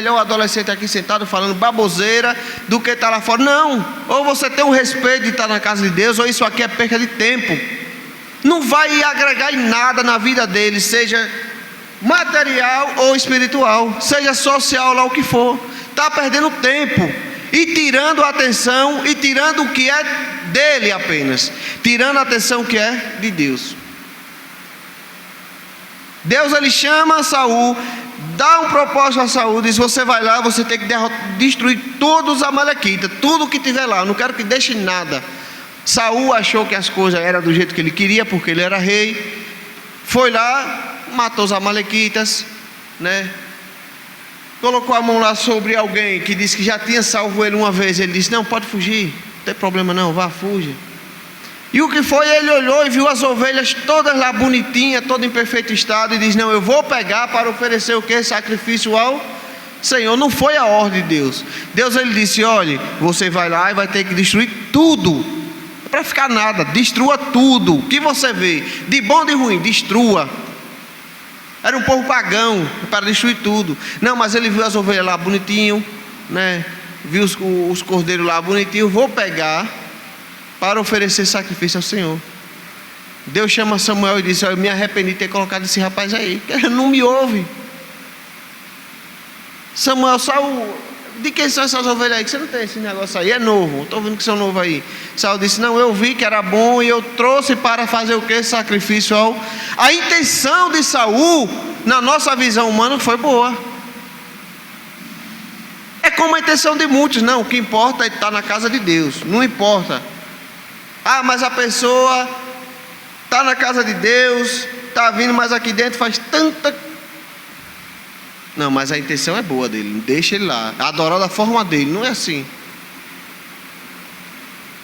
melhor o adolescente aqui sentado falando baboseira do que estar lá fora. Não, ou você tem o respeito de estar na casa de Deus, ou isso aqui é perca de tempo. Não vai agregar em nada na vida dele, seja material ou espiritual, seja social, lá o que for. Está perdendo tempo e tirando a atenção e tirando o que é dele apenas, tirando a atenção que é de Deus. Deus ele chama Saul, dá um propósito a Saul, diz: você vai lá, você tem que destruir todos os amalequitas, tudo que tiver lá, eu não quero que deixe nada. Saul achou que as coisas eram do jeito que ele queria, porque ele era rei. Foi lá, matou os amalequitas, né? Colocou a mão lá sobre alguém que disse que já tinha salvo ele uma vez. Ele disse: não, pode fugir, não tem problema não, vá, fuja. E o que foi? Ele olhou e viu as ovelhas todas lá bonitinhas, todas em perfeito estado, e diz: não, eu vou pegar para oferecer o que? Sacrifício ao Senhor. Não foi a ordem de Deus. Deus ele disse: olhe, você vai lá e vai ter que destruir tudo, para ficar nada, destrua tudo que você vê, de bom e de ruim, destrua. Era um povo pagão, para destruir tudo. Não, mas ele viu as ovelhas lá bonitinho, né? Viu os cordeiros lá bonitinho. Vou pegar para oferecer sacrifício ao Senhor. Deus chama Samuel e diz: eu me arrependi de ter colocado esse rapaz aí, ele não me ouve. Samuel, Saul, de quem são essas ovelhas aí? Que você não tem esse negócio aí, é novo, estou vendo que são novos aí. Saul disse: não, eu vi que era bom e eu trouxe para fazer o que? Sacrifício ao... A intenção de Saul, na nossa visão humana, foi boa. É como a intenção de muitos. Não, o que importa é estar na casa de Deus, não importa. Ah, mas a pessoa está na casa de Deus, está vindo, mas aqui dentro faz tanta... Não, mas a intenção é boa dele, deixa ele lá, adorar da forma dele, não é assim.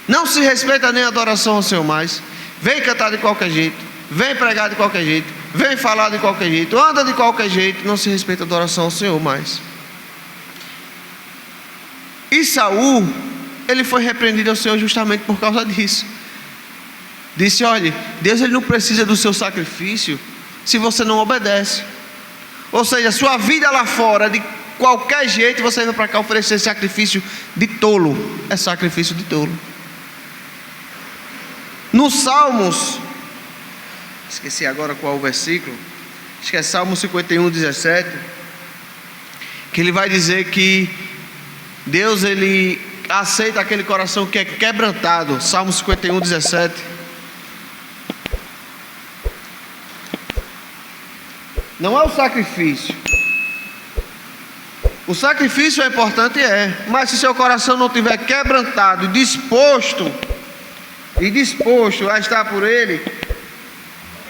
Não se respeita nem a adoração ao Senhor mais. Vem cantar de qualquer jeito, vem pregar de qualquer jeito, vem falar de qualquer jeito, anda de qualquer jeito, não se respeita a adoração ao Senhor mais. E Saul, ele foi repreendido ao Senhor justamente por causa disso. Disse: olha, Deus ele não precisa do seu sacrifício se você não obedece. Ou seja, sua vida lá fora, de qualquer jeito, você vem para cá oferecer sacrifício de tolo. É sacrifício de tolo. No Salmos, esqueci agora qual o versículo, acho que é Salmo 51, 17, que ele vai dizer que Deus ele aceita aquele coração que é quebrantado. Salmo 51, 17. Não é o sacrifício. O sacrifício é importante, mas se seu coração não estiver quebrantado, disposto a estar por ele,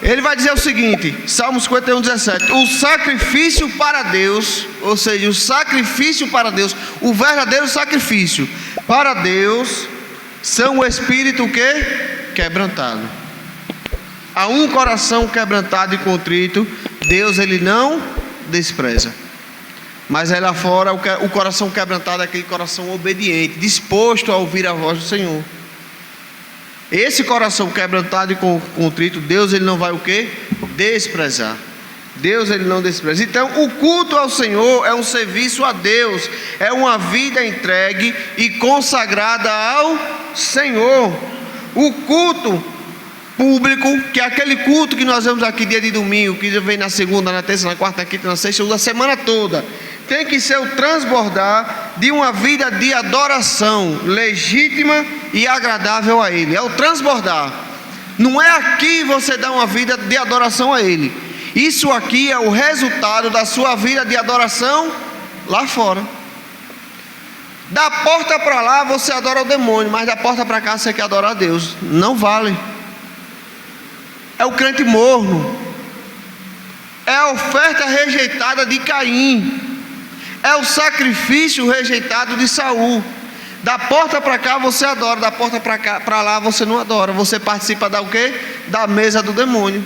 ele vai dizer o seguinte, Salmo 51, 17: o sacrifício para Deus, ou seja, o sacrifício para Deus, o verdadeiro sacrifício para Deus, são o espírito que? Quebrantado. A um coração quebrantado e contrito, Deus ele não despreza. Mas aí lá fora, o coração quebrantado é aquele coração obediente, disposto a ouvir a voz do Senhor. Esse coração quebrantado e contrito, Deus ele não vai o quê? Desprezar. Deus ele não despreza. Então o culto ao Senhor é um serviço a Deus, é uma vida entregue e consagrada ao Senhor. O culto público, que é aquele culto que nós vemos aqui dia de domingo, que vem na segunda, na terça, na quarta, na quinta, na sexta, a semana toda, tem que ser o transbordar de uma vida de adoração legítima e agradável a Ele. É o transbordar. Não é aqui você dar uma vida de adoração a Ele. Isso aqui é o resultado da sua vida de adoração lá fora. Da porta para lá você adora o demônio, mas da porta para cá você quer adorar a Deus. Não vale. É o crente morno, é a oferta rejeitada de Caim, é o sacrifício rejeitado de Saul. Da porta para cá você adora, da porta para lá você não adora. Você participa da o quê? Da mesa do demônio.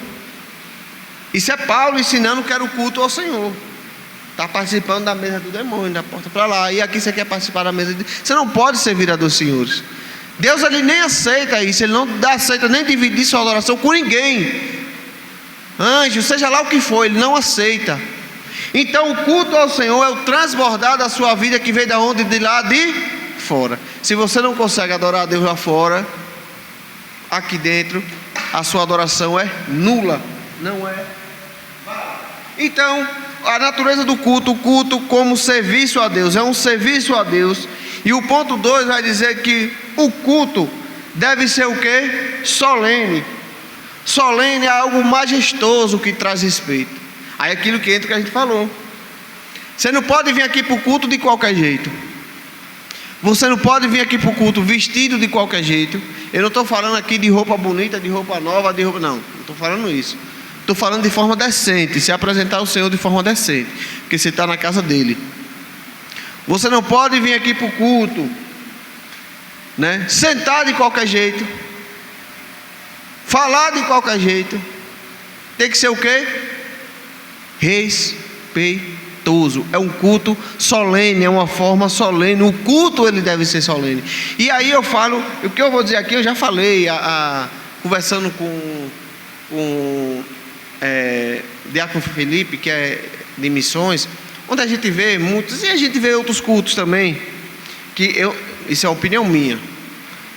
Isso é Paulo ensinando que era o culto ao Senhor. Está participando da mesa do demônio, da porta para lá. E aqui você quer participar da mesa de... Você não pode servir a dos senhores. Deus ele nem aceita isso, ele não aceita nem dividir sua adoração com ninguém. Anjo, seja lá o que for, ele não aceita. Então o culto ao Senhor é o transbordar da sua vida que vem da onde? De lá de fora. Se você não consegue adorar a Deus lá fora, aqui dentro a sua adoração é nula. Não é. Então, a natureza do culto, o culto como serviço a Deus, é um serviço a Deus. E o ponto 2 vai dizer que o culto deve ser o quê? Solene. Solene é algo majestoso que traz respeito. Aí é aquilo que entra que a gente falou. Você não pode vir aqui para o culto de qualquer jeito. Você não pode vir aqui para o culto vestido de qualquer jeito. Eu não estou falando aqui de roupa bonita, de roupa nova, de roupa... Não estou falando isso. Estou falando de forma decente. Se apresentar ao Senhor de forma decente. Porque você está na casa dele. Você não pode vir aqui para o culto, né, sentar de qualquer jeito. Falar de qualquer jeito. Tem que ser o quê? Respeitoso. É um culto solene, é uma forma solene. O culto ele deve ser solene. E aí eu falo, o que eu vou dizer aqui eu já falei, conversando com Diácono Felipe, que é de missões, onde a gente vê muitos, e a gente vê outros cultos também, isso é a opinião minha.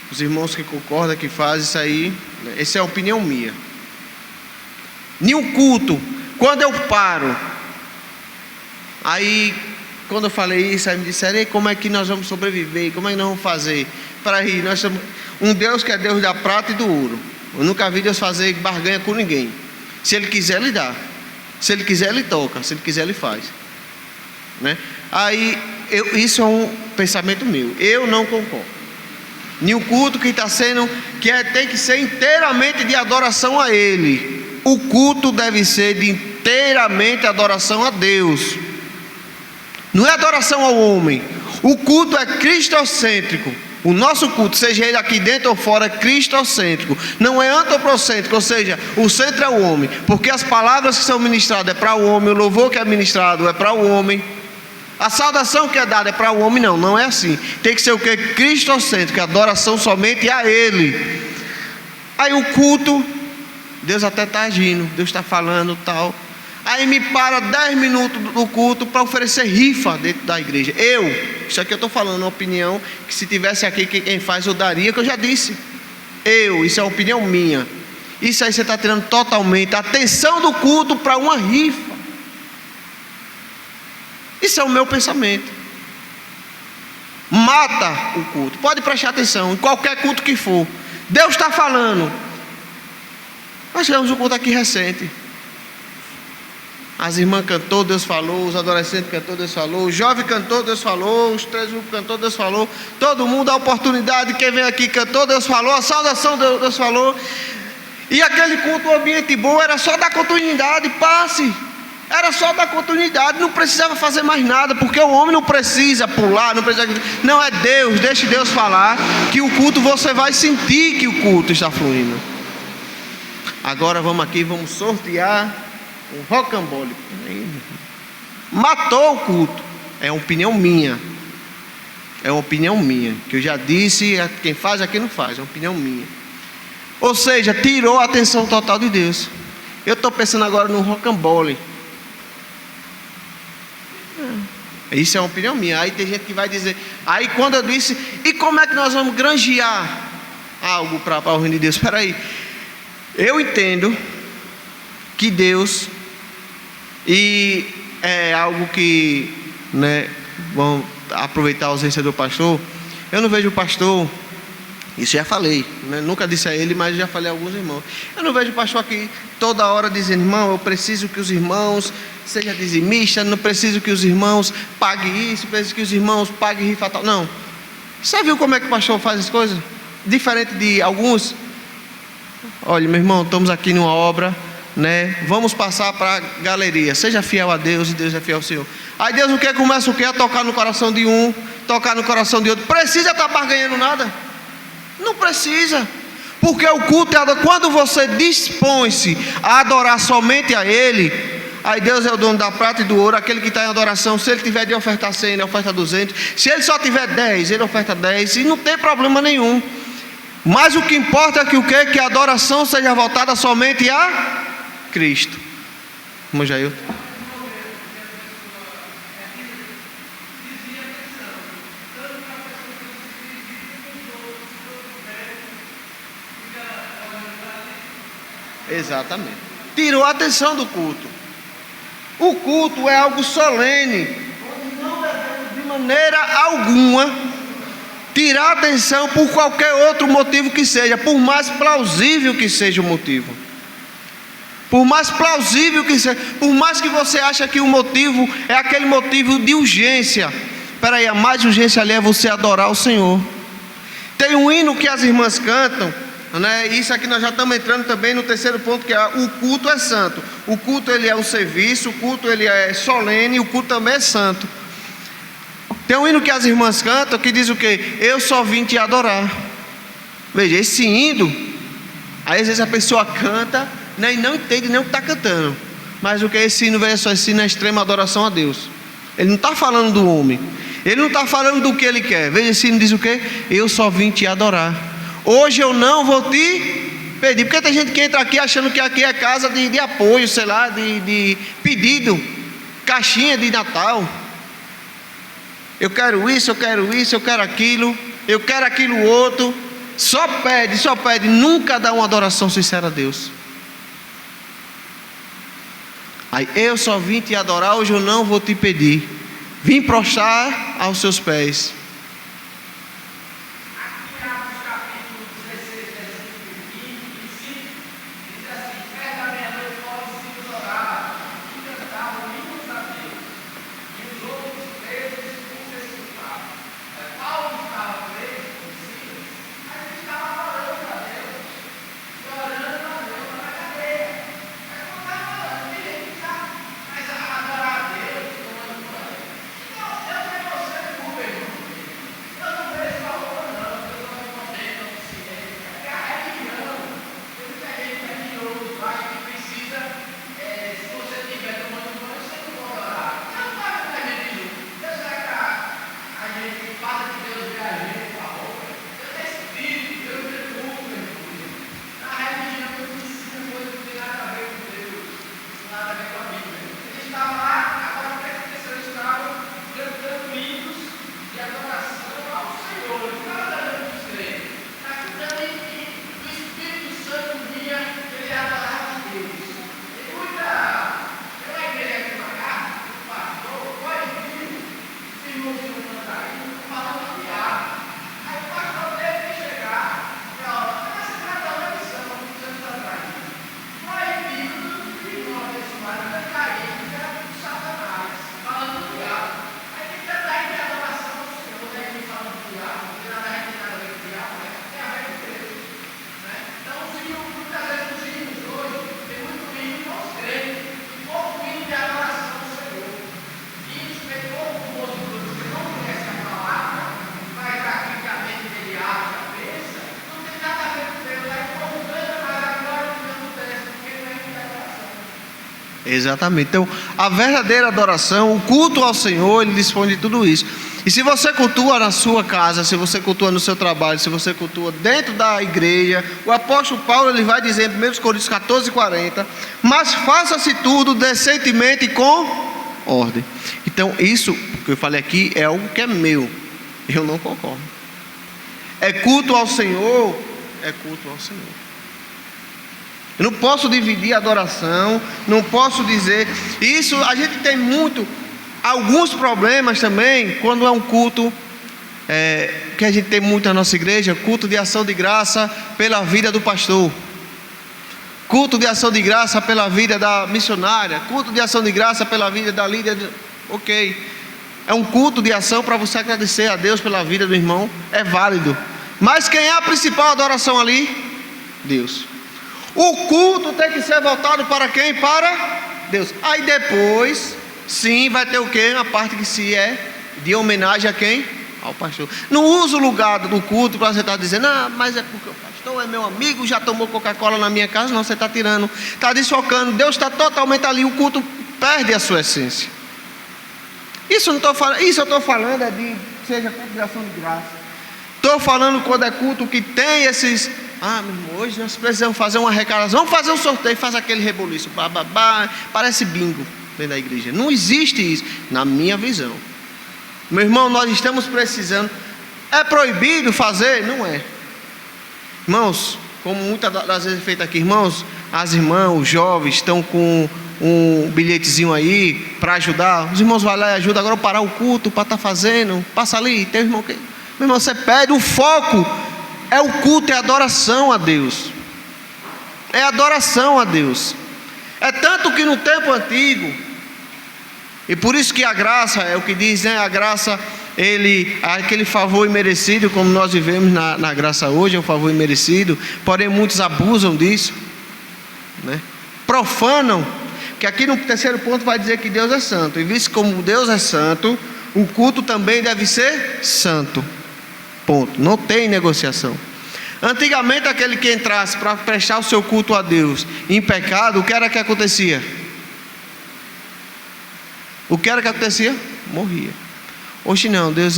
Os irmãos que concordam, que fazem isso aí, essa é a opinião minha. Nenhum culto, quando eu paro, aí quando eu falei isso, aí me disseram: como é que nós vamos sobreviver? Como é que nós vamos fazer? Para rir, nós somos um Deus que é Deus da prata e do ouro. Eu nunca vi Deus fazer barganha com ninguém. Se Ele quiser, Ele dá. Se Ele quiser, Ele toca. Se Ele quiser, Ele faz, né? Aí, isso é um pensamento meu. Eu não concordo. Nenhum culto que está sendo, tem que ser inteiramente de adoração a Ele. O culto deve ser de inteiramente adoração a Deus. Não é adoração ao homem. O culto é cristocêntrico. O nosso culto, seja ele aqui dentro ou fora, é cristocêntrico. Não é antropocêntrico, ou seja, o centro é o homem. Porque as palavras que são ministradas é para o homem, o louvor que é ministrado é para o homem, a saudação que é dada é para o homem. Não é assim. Tem que ser o que? Cristocêntrico, adoração somente a Ele. Aí o culto, Deus até está agindo, Deus está falando tal. Aí me para 10 minutos do culto para oferecer rifa dentro da igreja. Isso aqui eu estou falando uma opinião que se tivesse aqui quem faz eu daria, que eu já disse. Isso é uma opinião minha. Isso aí você está tirando totalmente a atenção do culto para uma rifa. Isso é o meu pensamento. Mata o culto. Pode prestar atenção em qualquer culto que for. Deus está falando. Nós tivemos um culto aqui recente. As irmãs cantou, Deus falou. Os adolescentes cantou, Deus falou. O jovem cantou, Deus falou. Os 3 grupos cantou, Deus falou. Todo mundo, a oportunidade, quem vem aqui cantou, Deus falou. A saudação, Deus falou. E aquele culto, o ambiente bom, era só dar continuidade, passe. Era só dar continuidade, não precisava fazer mais nada, porque o homem não precisa pular, não é Deus, deixe Deus falar, que o culto você vai sentir que o culto está fluindo. Agora vamos aqui, vamos sortear um rocambole. Matou o culto. É uma opinião minha. É uma opinião minha, que eu já disse, quem faz aqui não faz, é uma opinião minha. Ou seja, tirou a atenção total de Deus. Eu estou pensando agora no rocambole. Isso é uma opinião minha. Aí tem gente que vai dizer. Aí quando eu disse, e como é que nós vamos granjear algo para o reino de Deus? Espera aí. Eu entendo que Deus, e é algo que, né, vamos aproveitar a ausência do pastor. Eu não vejo o pastor, isso já falei, né, nunca disse a ele, mas já falei a alguns irmãos. Eu não vejo o pastor aqui toda hora dizendo: irmão, eu preciso que os irmãos sejam dizimistas, não preciso que os irmãos paguem isso, preciso que os irmãos paguem rifa tal. Não. Você viu como é que o pastor faz as coisas? Diferente de alguns. Olha, meu irmão, estamos aqui numa obra, né? Vamos passar para a galeria. Seja fiel a Deus e Deus é fiel ao Senhor. Aí Deus o que? Começa o que? A tocar no coração de um, tocar no coração de outro. Precisa estar barganhando nada? Não precisa. Porque o culto é quando você dispõe-se a adorar somente a Ele. Aí Deus é o dono da prata e do ouro. Aquele que está em adoração, se ele tiver de ofertar 100, ele oferta 200. Se ele só tiver 10, ele oferta 10. E não tem problema nenhum. Mas o que importa é que o quê? Que a adoração seja voltada somente a Cristo. Como Jair? Exatamente. Tirou a atenção do culto. O culto é algo solene, onde não devemos de maneira alguma tirar a atenção por qualquer outro motivo que seja, por mais plausível que seja o motivo. Por mais plausível que seja, por mais que você ache que o motivo é aquele motivo de urgência. Espera aí, a mais urgência ali é você adorar o Senhor. Tem um hino que as irmãs cantam, né? Isso aqui nós já estamos entrando também no terceiro ponto, que é o culto é santo. O culto ele é um serviço, o culto ele é solene, o culto também é santo. Tem um hino que as irmãs cantam que diz o quê? Eu só vim te adorar. Veja, esse hino, aí às vezes a pessoa canta, né, e não entende nem o que está cantando. Mas o que é esse hino? Veja só, esse hino é extrema adoração a Deus. Ele não está falando do homem, ele não está falando do que ele quer. Veja, esse hino diz o quê? Eu só vim te adorar. Hoje eu não vou te pedir. Porque tem gente que entra aqui achando que aqui é casa de apoio, sei lá, de pedido, caixinha de Natal. Eu quero isso, eu quero isso, eu quero aquilo outro. Só pede, nunca dá uma adoração sincera a Deus. Aí, eu só vim te adorar, hoje eu não vou te pedir. Vim prostrar aos seus pés. Exatamente. Então, a verdadeira adoração, o culto ao Senhor, ele dispõe de tudo isso. E se você cultua na sua casa, se você cultua no seu trabalho, se você cultua dentro da igreja, o apóstolo Paulo ele vai dizer em 1 Coríntios 14:40, mas faça-se tudo decentemente e com ordem. Então, isso que eu falei aqui é algo que é meu, eu não concordo. É culto ao Senhor, é culto ao Senhor. Eu não posso dividir a adoração, não posso dizer. Isso a gente tem alguns problemas também, quando é um culto, que a gente tem muito na nossa igreja, culto de ação de graça pela vida do pastor. Culto de ação de graça pela vida da missionária, culto de ação de graça pela vida da líder. Ok, é um culto de ação para você agradecer a Deus pela vida do irmão, é válido. Mas quem é a principal adoração ali? Deus. O culto tem que ser voltado para quem? Para Deus. Aí depois, sim, vai ter o quê? A parte que se é de homenagem a quem? Ao pastor. Não usa o lugar do culto para você estar dizendo, mas é porque o pastor é meu amigo, já tomou Coca-Cola na minha casa. Não, você está tirando, está desfocando. Deus está totalmente ali, o culto perde a sua essência. Isso eu estou falando é de, seja culto de ação de graça. Estou falando quando é culto que tem esses... meu irmão, hoje nós precisamos fazer uma arrecadação, vamos fazer um sorteio, faz aquele reboliço, parece bingo dentro da igreja. Não existe isso, na minha visão. Meu irmão, nós estamos precisando. É proibido fazer? Não é. Irmãos, como muitas das vezes é feito aqui, irmãos, as irmãs, os jovens estão com um bilhetezinho aí para ajudar, os irmãos vão lá e ajudam. Agora parar o culto para estar fazendo, passa ali, tem um irmão que... Meu irmão, você pede, o foco é o culto, é a adoração a Deus. É adoração a Deus. É tanto que no tempo antigo, e por isso que a graça, é o que diz, né? A graça, aquele favor imerecido, como nós vivemos na graça hoje, é um favor imerecido, porém muitos abusam disso, né? Profanam, que aqui no terceiro ponto vai dizer que Deus é santo, e visto como Deus é santo, o culto também deve ser santo, ponto, não tem negociação. Antigamente aquele que entrasse para prestar o seu culto a Deus em pecado, o que era que acontecia? O que era que acontecia? Morria. Hoje não, Deus,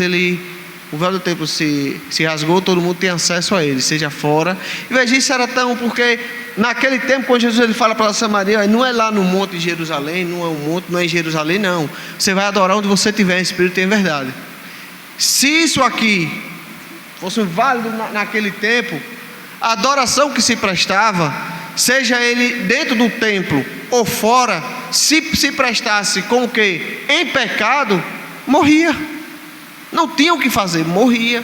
o véu do templo se rasgou, todo mundo tem acesso a ele, seja fora. E veja, isso era tão, porque naquele tempo, quando Jesus ele fala para Samaria, não é lá no monte de Jerusalém, não é um monte, não é em Jerusalém, não. Você vai adorar onde você estiver, em espírito e em verdade. Se isso aqui fosse válido naquele tempo, a adoração que se prestava, seja ele dentro do templo ou fora, se prestasse com o que? Em pecado, morria. Não tinha o que fazer, morria.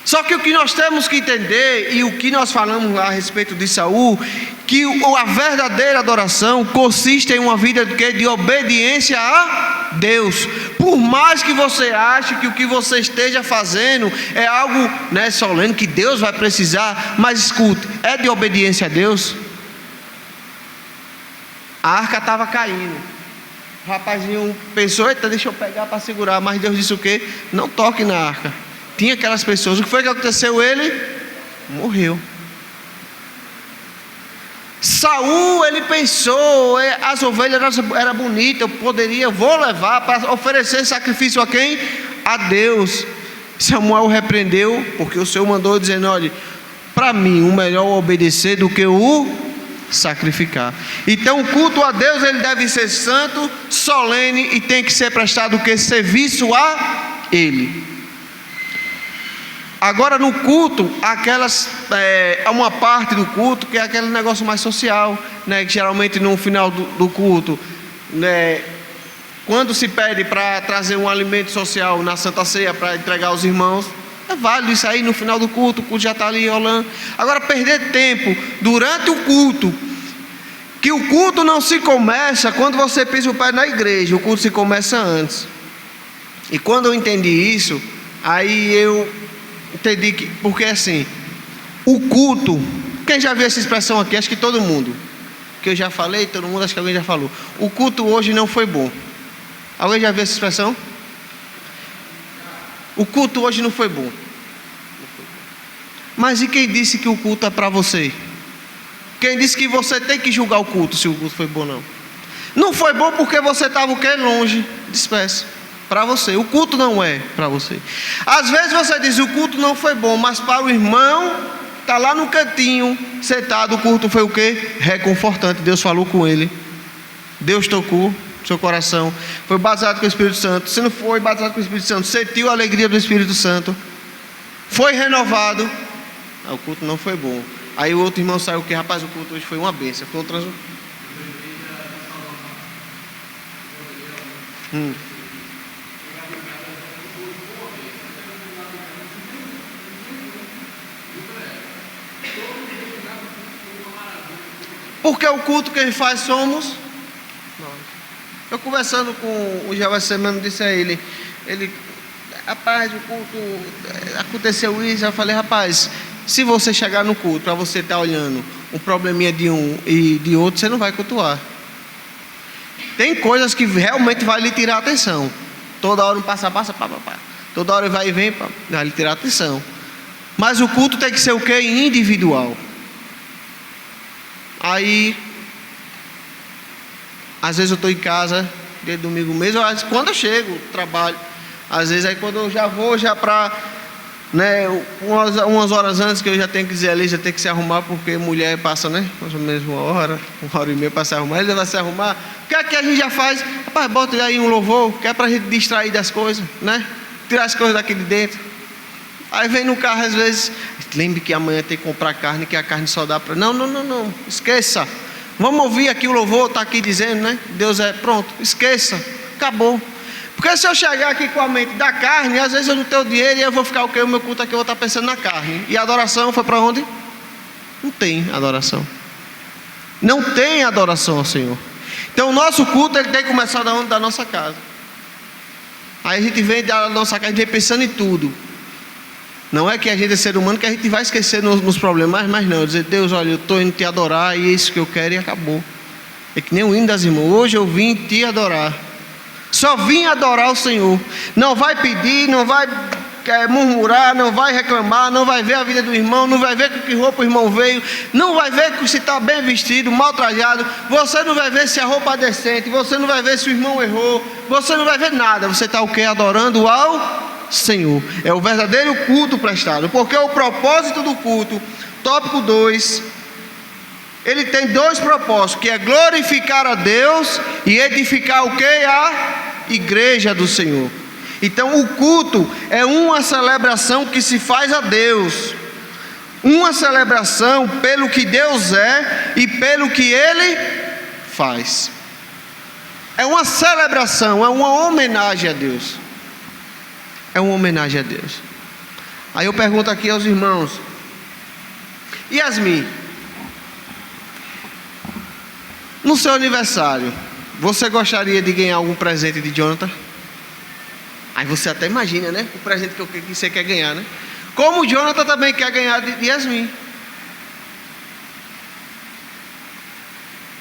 Só que o que nós temos que entender, e o que nós falamos a respeito de Saul, que a verdadeira adoração consiste em uma vida de obediência a Deus. Por mais que você ache que o que você esteja fazendo é algo, né, solene, que Deus vai precisar, mas escute, é de obediência a Deus. A arca estava caindo. O rapazinho pensou, eita, deixa eu pegar para segurar, mas Deus disse o quê? Não toque na arca. Tinha aquelas pessoas, o que foi que aconteceu? Ele morreu. Saul, ele pensou, as ovelhas eram bonitas, vou levar para oferecer sacrifício a quem? A Deus. Samuel repreendeu, porque o Senhor mandou dizendo, olha, para mim o melhor é obedecer do que o sacrificar. Então o culto a Deus, ele deve ser santo, solene, e tem que ser prestado o que? Serviço a Ele. Agora no culto, uma parte do culto que é aquele negócio mais social, né? Que geralmente no final do culto, né? Quando se pede para trazer um alimento social na Santa Ceia para entregar aos irmãos, é válido isso aí no final do culto, o culto já está ali rolando. Agora perder tempo durante o culto, que o culto não se começa quando você pisa o pé na igreja, o culto se começa antes. E quando eu entendi isso, aí eu entendi que, porque assim, o culto, quem já viu essa expressão aqui? Acho que todo mundo, que eu já falei, todo mundo, acho que alguém já falou. O culto hoje não foi bom. Alguém já viu essa expressão? O culto hoje não foi bom. Mas e quem disse que o culto é para você? Quem disse que você tem que julgar o culto, se o culto foi bom ou não? Não foi bom porque você estava o quê? Longe, disperso. Para você, o culto não é para você. Às vezes você diz, o culto não foi bom, mas para o irmão, está lá no cantinho, sentado, o culto foi o quê? Reconfortante. Deus falou com ele, Deus tocou seu coração, foi batizado com o Espírito Santo. Se não foi batizado com o Espírito Santo, sentiu a alegria do Espírito Santo, foi renovado. O culto não foi bom. Aí o outro irmão saiu, que rapaz, o culto hoje foi uma bênção, foi um Porque o culto que ele faz somos nós. Eu conversando com o Jeová semana, disse a ele, rapaz, o culto, aconteceu isso. Eu falei, rapaz, se você chegar no culto, para você estar olhando um probleminha de um e de outro, você não vai cultuar. Tem coisas que realmente vai lhe tirar a atenção. Toda hora um passa, pá. Toda hora vai e vem, vai lhe tirar a atenção. Mas o culto tem que ser o quê? Individual. Aí, às vezes eu estou em casa, dia de domingo mesmo, quando eu chego, trabalho, às vezes aí quando eu já vou, já para, né, umas horas antes que eu já tenho que dizer ali, já tenho que se arrumar, porque mulher passa, né, mais ou menos uma hora e meia para se arrumar, ele vai se arrumar. O que é que a gente já faz? Rapaz, bota aí um louvor, que é para a gente distrair das coisas, né, tirar as coisas daqui de dentro. Aí vem no carro, às vezes, lembre que amanhã tem que comprar carne, que a carne só dá para... Não, esqueça. Vamos ouvir aqui o louvor, está aqui dizendo, né? Deus é, pronto, esqueça, acabou. Porque se eu chegar aqui com a mente da carne, às vezes eu não tenho dinheiro e eu vou ficar o quê? O meu culto aqui eu vou estar pensando na carne. E a adoração foi para onde? Não tem adoração. Não tem adoração ao Senhor. Então o nosso culto ele tem que começar da onde? Da nossa casa. Aí a gente vem da nossa casa, a gente vem pensando em tudo. Não é que a gente é ser humano que a gente vai esquecer nos problemas, mas não, dizer, Deus, olha, eu estou indo te adorar e é isso que eu quero e acabou. É que nem o hino das irmãs, hoje eu vim te adorar. Só vim adorar o Senhor. Não vai pedir, não vai murmurar, não vai reclamar, não vai ver a vida do irmão, não vai ver com que roupa o irmão veio, não vai ver se está bem vestido, mal trajado, você não vai ver se a roupa é decente, você não vai ver se o irmão errou, você não vai ver nada, você está o quê? Adorando ao Senhor. É o verdadeiro culto prestado, porque o propósito do culto, tópico 2, ele tem 2 propósitos, que é glorificar a Deus e edificar o quê? A igreja do Senhor. Então o culto é uma celebração que se faz a Deus, uma celebração pelo que Deus é e pelo que Ele faz. É uma celebração, é uma homenagem a Deus. É uma homenagem a Deus. Aí eu pergunto aqui aos irmãos: Yasmin, no seu aniversário, você gostaria de ganhar algum presente de Jonathan? Aí você até imagina, né? O presente que você quer ganhar, né? Como o Jonathan também quer ganhar de Yasmin.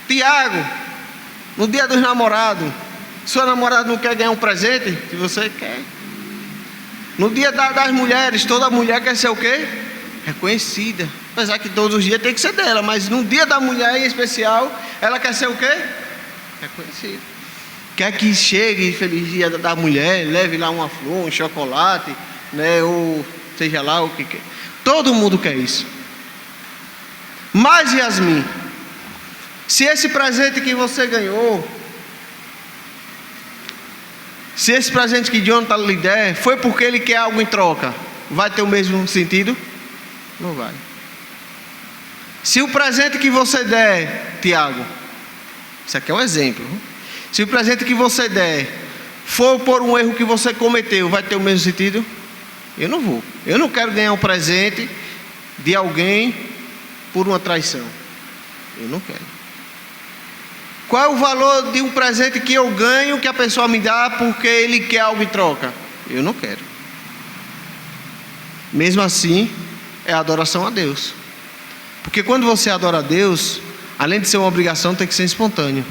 Tiago, no dia dos namorados, sua namorada não quer ganhar um presente? Se você quer. No dia das mulheres, toda mulher quer ser o quê? Reconhecida. Apesar que todos os dias tem que ser dela, mas no dia da mulher em especial, ela quer ser o quê? Reconhecida. Quer que chegue feliz dia da mulher, leve lá uma flor, um chocolate, né? Ou seja lá o que quer. Todo mundo quer isso. Mas Yasmin, se esse presente que você ganhou, se esse presente que Jonathan lhe der, foi porque ele quer algo em troca, vai ter o mesmo sentido? Não vai. Se o presente que você der, Tiago, isso aqui é um exemplo. Se o presente que você der for por um erro que você cometeu, vai ter o mesmo sentido? Eu não vou. Eu não quero ganhar um presente de alguém por uma traição. Eu não quero. Qual é o valor de um presente que eu ganho que a pessoa me dá porque ele quer algo em troca? Eu não quero. Mesmo assim, é adoração a Deus. Porque quando você adora a Deus, além de ser uma obrigação, tem que ser espontâneo.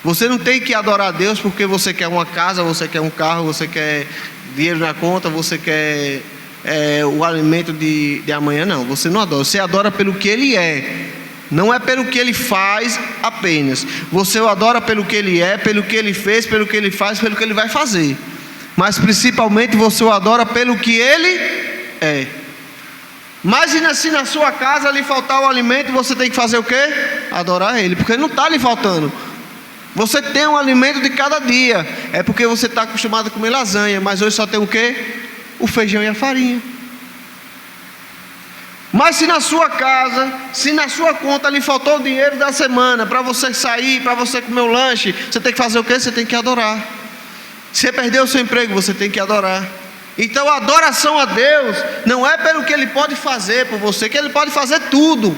Você não tem que adorar a Deus porque você quer uma casa, você quer um carro, você quer dinheiro na conta, você quer o alimento de amanhã. Não, você não adora. Você adora pelo que Ele é. Não é pelo que Ele faz apenas. Você o adora pelo que Ele é, pelo que Ele fez, pelo que Ele faz, pelo que Ele vai fazer. Mas principalmente você o adora pelo que Ele é. Imagina se na sua casa lhe faltar o alimento, você tem que fazer o quê? Adorar Ele, porque não está lhe faltando. Você tem um alimento de cada dia. É porque você está acostumado a comer lasanha, mas hoje só tem o quê? O feijão e a farinha. Mas se na sua casa, se na sua conta lhe faltou o dinheiro da semana para você sair, para você comer um lanche, você tem que fazer o quê? Você tem que adorar. Se você perdeu o seu emprego, você tem que adorar. Então a adoração a Deus não é pelo que Ele pode fazer por você, que Ele pode fazer tudo.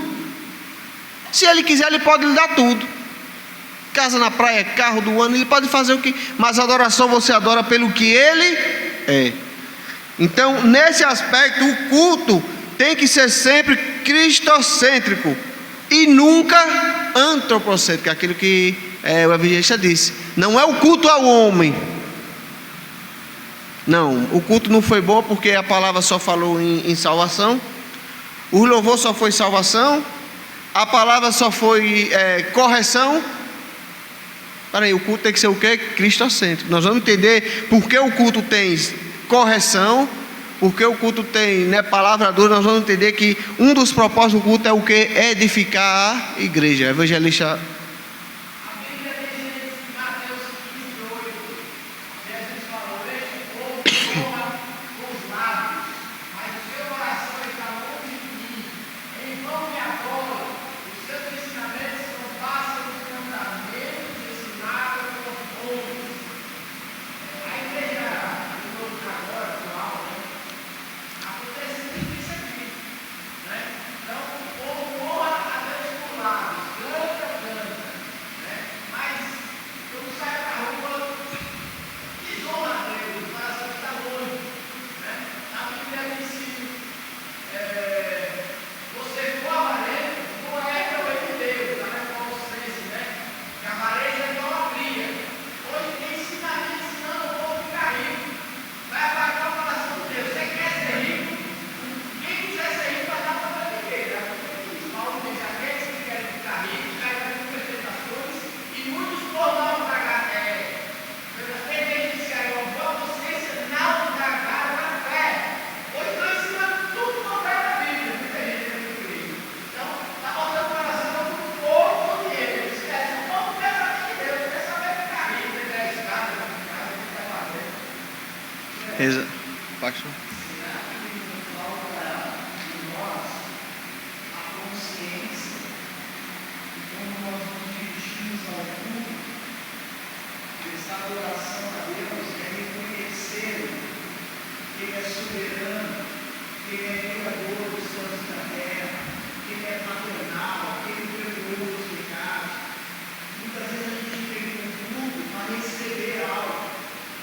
Se Ele quiser, Ele pode lhe dar tudo. Casa na praia, carro do ano, Ele pode fazer o que... Mas a adoração você adora pelo que Ele é. Então nesse aspecto, o culto tem que ser sempre cristocêntrico e nunca antropocêntrico, aquilo que o evangelista disse. Não é o culto ao homem. Não, o culto não foi bom porque a palavra só falou em salvação. O louvor só foi salvação. A palavra só foi correção. Peraí, o culto tem que ser o quê? Cristocêntrico. Nós vamos entender por que o culto tem correção, porque o culto tem palavra dura. Nós vamos entender que um dos propósitos do culto é o que? Edificar a igreja. Evangelista. A Bíblia diz em Mateus 15:8, Jesus falou: este povo louva com os lábios, mas o seu coração está longe Pastor. Adoração a Deus é reconhecer que Ele é soberano, que Ele é criador dos céus e da terra, que Ele é paternal, que Ele perdoa os pecados. Muitas vezes a gente vem no culto para receber algo,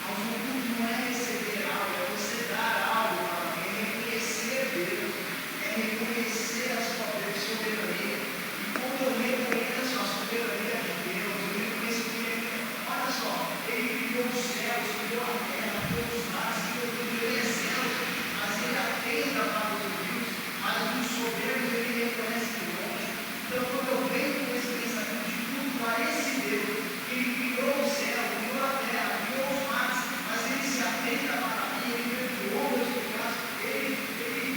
mas o culto não é receber algo, é você dar algo para alguém, é reconhecer Deus, é reconhecer a sua soberania. E quando eu reconheço a soberania de Deus, eu reconheço que Ele, olha só, Ele criou os céus, criou a terra, criou os mares, criou os céus, mas Ele atenta para os rios, mas os soberbos Ele reconhece de longe. Então, quando eu venho com esse pensamento de tudo para esse Deus, Ele criou o céu, criou a terra, criou os mares, mas Ele se atenta para mim, Ele perdoou meus pecados, Ele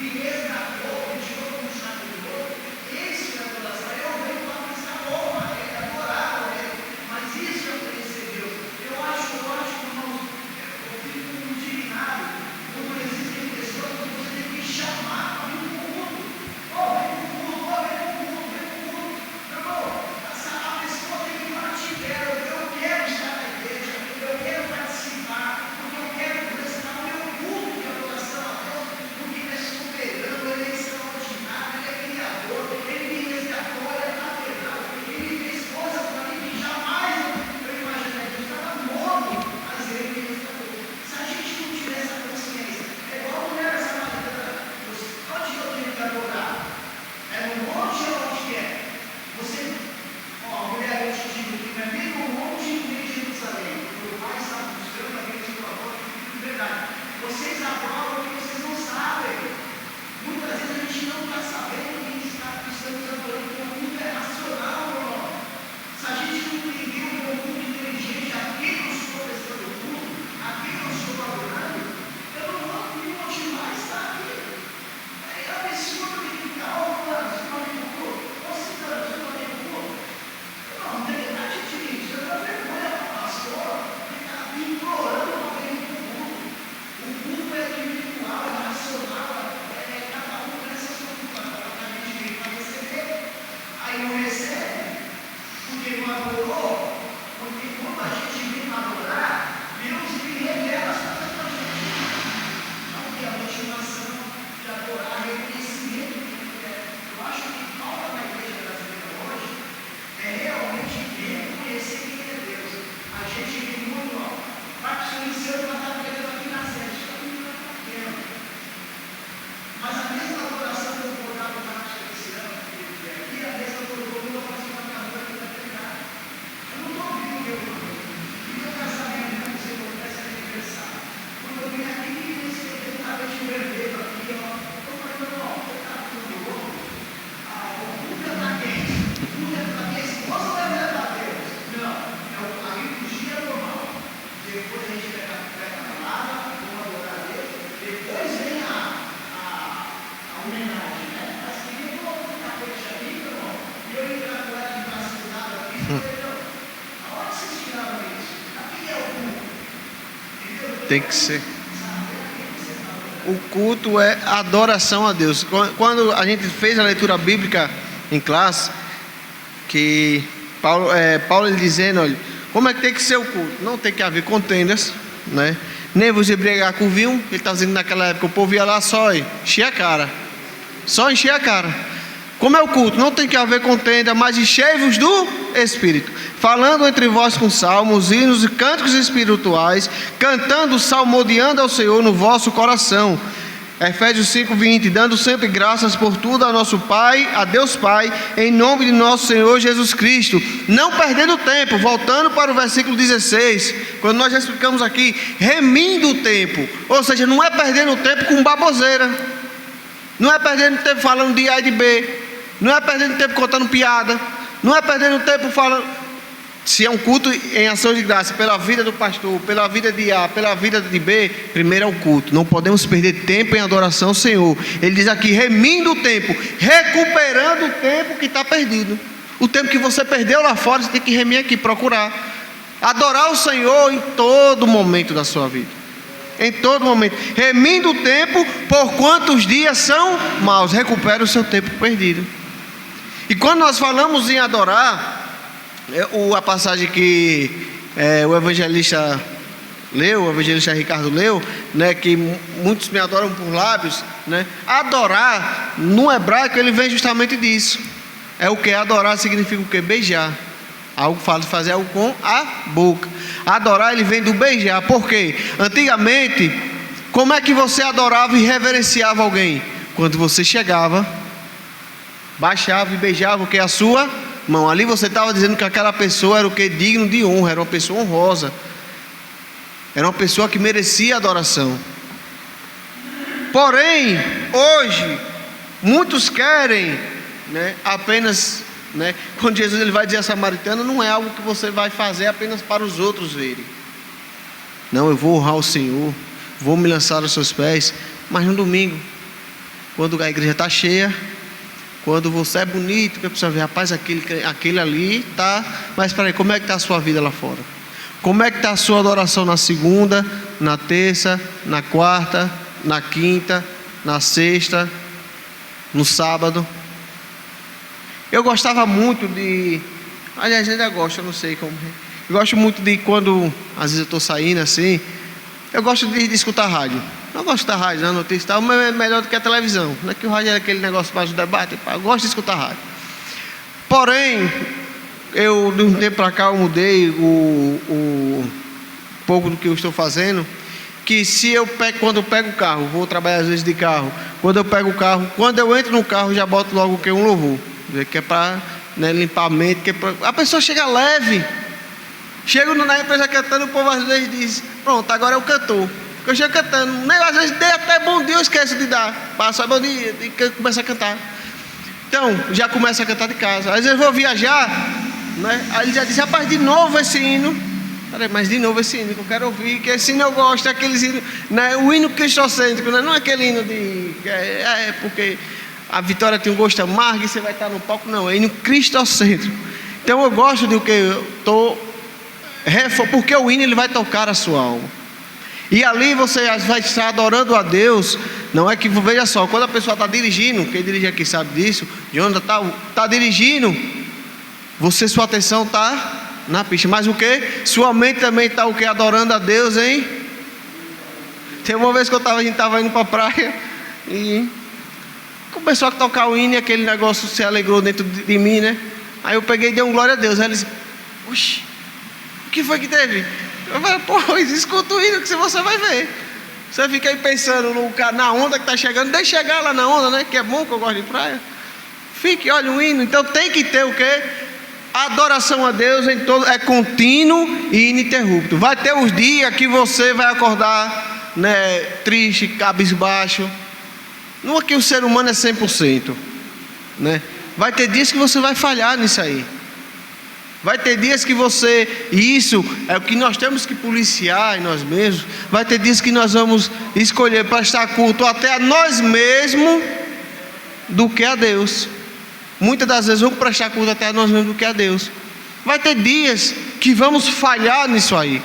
me resgatou, me tirou do chaco do outro. Isso é adoração. Eu venho para prestar honra a Ele, adorar a Ele, mas isso é conhecer Deus. Eu acho, irmãos, eu fico indignado quando existem pessoas que você tem que chamar para vir para o mundo. Vem para o mundo, vem para o mundo, vem para o mundo. Irmão, a pessoa tem que partir dela. Eu quero estar na igreja, eu quero participar, porque eu quero prestar o meu culto de adoração a Deus, porque Ele é soberano, Ele é extraordinário, Ele é criador, Ele me resgatou, Ele é paternal, Ele fez coisas para mim que jamais eu imaginei. Eu estava morto, mas Ele me resgatou. Se a gente não tiver essa consciência, é igual a mulher samaritana. Onde eu tenho que adorar? É no monte ou onde é? Você, a mulher, eu te digo que não é nem no monte nem em Jerusalém. O Pai está buscando aqueles que adoram de verdade. Vocês adoram o que vocês não sabem. Muitas vezes a gente não está sabendo que estamos adorando com um culto é racional, meu irmão. Se a gente não entender o culto inteligente, a quem eu estou prestando culto, a quem eu estou adorando, eu não vou me motivar a estar aqui. É absurdo que fica, fulano, você não vem pro culto, citando, você não vem pro culto. Não tem verdade disso, eu não vergonha para o pastor ficar me implorando para vir pro culto. O culto é individual, é racional, cada um tem essa sua culpa, a gente vem para receber, aí não recebe, porque não adorou, porque quando a gente vem para adorar, Deus me revela as coisas para a gente. Não tem a motivação de adorar, reconhecimento que Ele é. Eu acho que falta na igreja brasileira hoje é realmente reconhecer quem é Deus. A gente vem muito, vai para o seu ensino para estar pregando aqui na sede, isso aqui não está pequeno. Mas a mesma adoração que eu vou dar para o Marcos esse ano, que ele é aqui, a mesma que eu vou dar para cima da rua que vai pregar. Eu não estou ouvindo o meu irmão. E meu casamento, né, você não vai ser aniversário. Quando eu vim aqui, esse detalhe de vermelho aqui, eu falei, meu irmão, você está tudo louco? O culto é para quem? O culto é para minha esposa ou é para Deus? Não, a liturgia normal. Depois a gente pega a palavra, vamos adorar a Deus. Depois vem a homenagem, né? Mas que eu vou ficar com esse ali, meu irmão, e eu entrar com ela de vacinado aqui, eu falei, não, aonde vocês tiraram isso? Aqui é o culto. Entendeu? Tem que ser. O culto é adoração a Deus. Quando a gente fez a leitura bíblica em classe, que Paulo ele dizendo, olha, como é que tem que ser o culto? Não tem que haver contendas, né? Nem vos embriagar com vinho. Ele está dizendo que naquela época o povo ia lá só encher a cara. Só encher a cara. Como é o culto? Não tem que haver contenda, mas enchei-vos do Espírito, falando entre vós com salmos, hinos e cânticos espirituais, cantando, salmodiando ao Senhor no vosso coração. Efésios 5:20, dando sempre graças por tudo a nosso Pai, a Deus Pai, em nome de nosso Senhor Jesus Cristo, não perdendo tempo, voltando para o versículo 16, quando nós já explicamos aqui, remindo o tempo, ou seja, não é perdendo tempo com baboseira, não é perdendo tempo falando de A e de B, não é perdendo tempo contando piada, não é perdendo tempo falando. Se é um culto em ação de graça, pela vida do pastor, pela vida de A, pela vida de B, primeiro é o culto. Não podemos perder tempo em adoração ao Senhor. Ele diz aqui, remindo o tempo, recuperando o tempo que está perdido. O tempo que você perdeu lá fora, você tem que remir aqui, procurar. Adorar o Senhor em todo momento da sua vida. em todo momento, remindo o tempo, por quantos dias são maus. Recupera o seu tempo perdido. E quando nós falamos em adorar, a passagem que o evangelista leu, o evangelista Ricardo leu, né, que muitos me adoram por lábios, né? Adorar no hebraico ele vem justamente disso. É o que? Adorar significa o que? Beijar. Algo fazer algo com a boca. Adorar ele vem do beijar. Por quê? Antigamente, como é que você adorava e reverenciava alguém? Quando você chegava, baixava e beijava o que? A sua mão. Ali você estava dizendo que aquela pessoa era o que? Digno de honra, era uma pessoa honrosa. Era uma pessoa que merecia adoração. Porém, hoje, muitos querem, né, apenas, né, quando Jesus ele vai dizer a samaritana, não é algo que você vai fazer apenas para os outros verem. Não, eu vou honrar o Senhor, vou me lançar aos seus pés, mas no domingo, quando a igreja está cheia, quando você é bonito, que a pessoa vê, rapaz, aquele ali está, mas espera aí, como é que está a sua vida lá fora? Como é que está a sua adoração na segunda, na terça, na quarta, na quinta, na sexta, no sábado? Eu gostava muito de... Aliás, ainda gosto, eu não sei como... Eu gosto muito de quando, às vezes eu estou saindo assim, eu gosto de escutar rádio. Não gosto da rádio, na notícia e tal, mas é melhor do que a televisão. Não é que o rádio é aquele negócio para o debate, eu gosto de escutar rádio. Porém, eu de um tempo para cá eu mudei o pouco do que eu estou fazendo, que se eu pego, quando eu pego o carro, vou trabalhar às vezes de carro, quando eu pego o carro, quando eu entro no carro já boto logo o que? Um louvor, que é para, né, limpar a mente, que é pra... A pessoa chega leve, chego na empresa cantando, o povo às vezes diz, pronto, agora é o cantor. Eu chego cantando, às vezes dei até bom dia, eu esqueço de dar, passa bom dia e começa a cantar. Então, já começa a cantar de casa. Às vezes eu vou viajar, né? Aí ele já diz, rapaz, de novo esse hino. Peraí, mas de novo esse hino que eu quero ouvir, que esse hino eu gosto, é aqueles hinos, né? O hino cristocêntrico, né? Não é aquele hino de... porque a vitória tem um gosto amargo e você vai estar no palco, não, é hino cristocêntrico. Então eu gosto do que eu estou... Porque o hino ele vai tocar a sua alma. E ali você vai estar adorando a Deus. Não é que, veja só, quando a pessoa está dirigindo, quem dirige aqui sabe disso, Jonathan está dirigindo, sua atenção está na pista, mas o que? Sua mente também está o que? Adorando a Deus, hein? Tem uma vez que a gente estava indo para a praia e começou a tocar o hino e aquele negócio se alegrou dentro de mim, né? Aí eu peguei e dei um glória a Deus. Aí ele disse, oxi, o que foi que teve? Eu falei, pois, escuta o hino que você vai ver. Você fica aí pensando na onda que está chegando, deixa chegar lá na onda, né? Que é bom, que eu gosto de praia. Fique, olha o hino. Então tem que ter o quê? Adoração a Deus é contínuo e ininterrupto. Vai ter os dias que você vai acordar, né, triste, cabisbaixo. Não é que o ser humano é 100%, né? Vai ter dias que você vai falhar nisso aí. Vai ter dias que e isso é o que nós temos que policiar em nós mesmos. Vai ter dias que nós vamos escolher prestar culto até a nós mesmos do que a Deus. Muitas das vezes vamos prestar culto até a nós mesmos do que a Deus. Vai ter dias que vamos falhar nisso aí.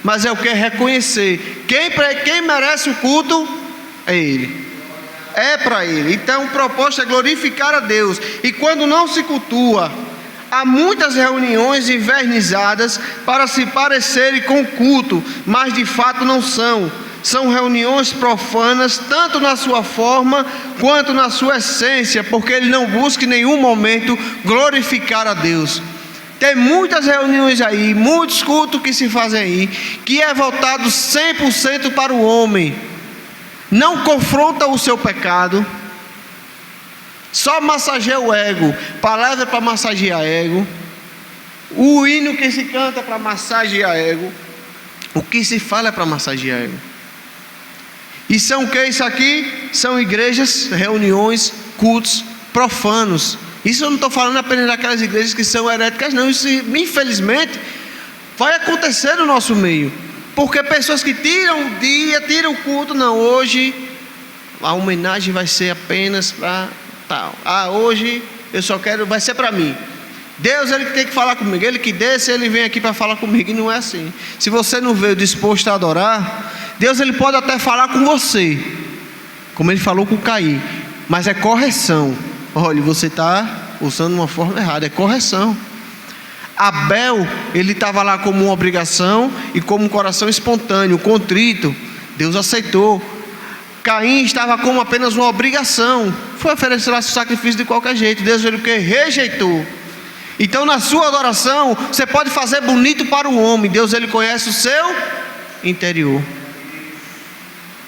Mas é o que? Reconhecer. Quem merece o culto é Ele. É para Ele. Então o propósito é glorificar a Deus. E quando não se cultua, há muitas reuniões invernizadas para se parecerem com culto, mas de fato não são. São reuniões profanas, tanto na sua forma quanto na sua essência, porque ele não busca em nenhum momento glorificar a Deus. Tem muitas reuniões aí, muitos cultos que se fazem aí, que é voltado 100% para o homem. Não confronta o seu pecado, só massageia o ego, palavra para massagear ego, o hino que se canta é para massagear ego, o que se fala é para massagear ego. E são o que isso aqui? São igrejas, reuniões, cultos profanos. Isso eu não estou falando apenas daquelas igrejas que são heréticas, não. Isso infelizmente vai acontecer no nosso meio, porque pessoas que tiram o dia, tiram o culto, não, hoje a homenagem vai ser apenas para tal. Hoje eu só quero, vai ser para mim. Deus, Ele que tem que falar comigo. Ele que desce, Ele vem aqui para falar comigo. E não é assim. Se você não veio disposto a adorar, Deus ele pode até falar com você, como ele falou com Caim, mas é correção. Olha, você está usando uma forma errada, é correção. Abel, ele estava lá como uma obrigação e como um coração espontâneo, contrito. Deus aceitou. Caim estava como apenas uma obrigação, foi oferecer lá seu sacrifício de qualquer jeito. Deus ele o que? Rejeitou. Então na sua adoração, você pode fazer bonito para o homem, Deus ele conhece o seu interior.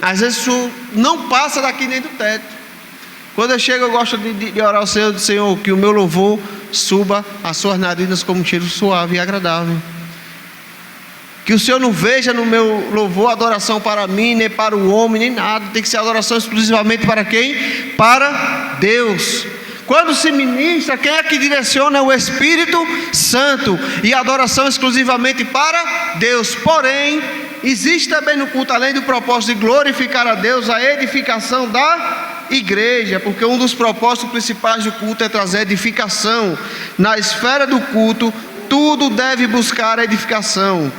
Às vezes isso não passa daqui nem do teto. Quando eu chego eu gosto de orar ao Senhor, Senhor, que o meu louvor suba às suas narinas como um cheiro suave e agradável. Que o Senhor não veja no meu louvor adoração para mim, nem para o homem, nem nada. Tem que ser adoração exclusivamente para quem? Para Deus. Quando se ministra, quem é que direciona? É o Espírito Santo. E a adoração exclusivamente para Deus. Porém, existe também no culto, além do propósito de glorificar a Deus, a edificação da igreja. Porque um dos propósitos principais do culto é trazer edificação. Na esfera do culto, tudo deve buscar a edificação.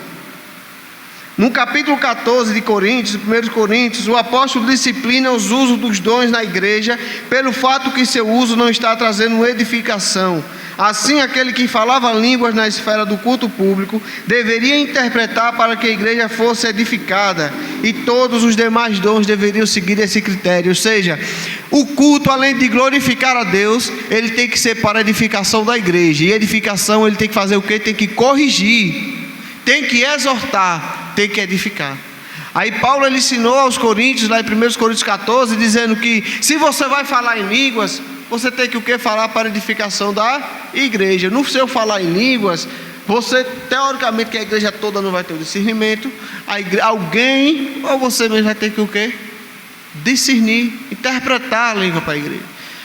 No capítulo 14 de Coríntios, 1 Coríntios, o apóstolo disciplina os usos dos dons na igreja, pelo fato que seu uso não está trazendo edificação. Assim, aquele que falava línguas na esfera do culto público, deveria interpretar para que a igreja fosse edificada, e todos os demais dons deveriam seguir esse critério. Ou seja, o culto, além de glorificar a Deus, ele tem que ser para a edificação da igreja, e edificação ele tem que fazer o quê? Tem que corrigir, tem que exortar, tem que edificar. Aí Paulo ele ensinou aos coríntios, lá em 1 Coríntios 14, dizendo que se você vai falar em línguas, você tem que o que? Falar para edificação da igreja. No seu falar em línguas, você, teoricamente, que a igreja toda não vai ter o discernimento, alguém, ou você mesmo vai ter que o que? Discernir, interpretar a língua para a igreja.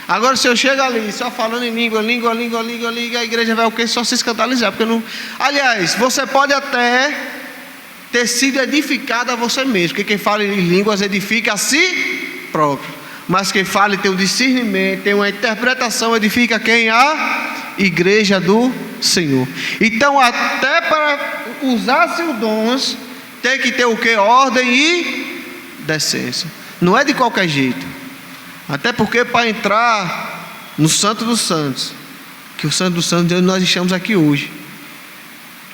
Agora, se eu chego ali só falando em língua, a igreja vai o que? Só se escandalizar, porque não. Aliás, você pode até ter sido edificado a você mesmo, porque quem fala em línguas edifica a si próprio, mas quem fala e tem um discernimento, tem uma interpretação, edifica quem? A igreja do Senhor. Então, até para usar seus dons, tem que ter o que? Ordem e decência. Não é de qualquer jeito. Até porque para entrar no Santo dos Santos, que o Santo dos Santos é onde nós estamos aqui hoje,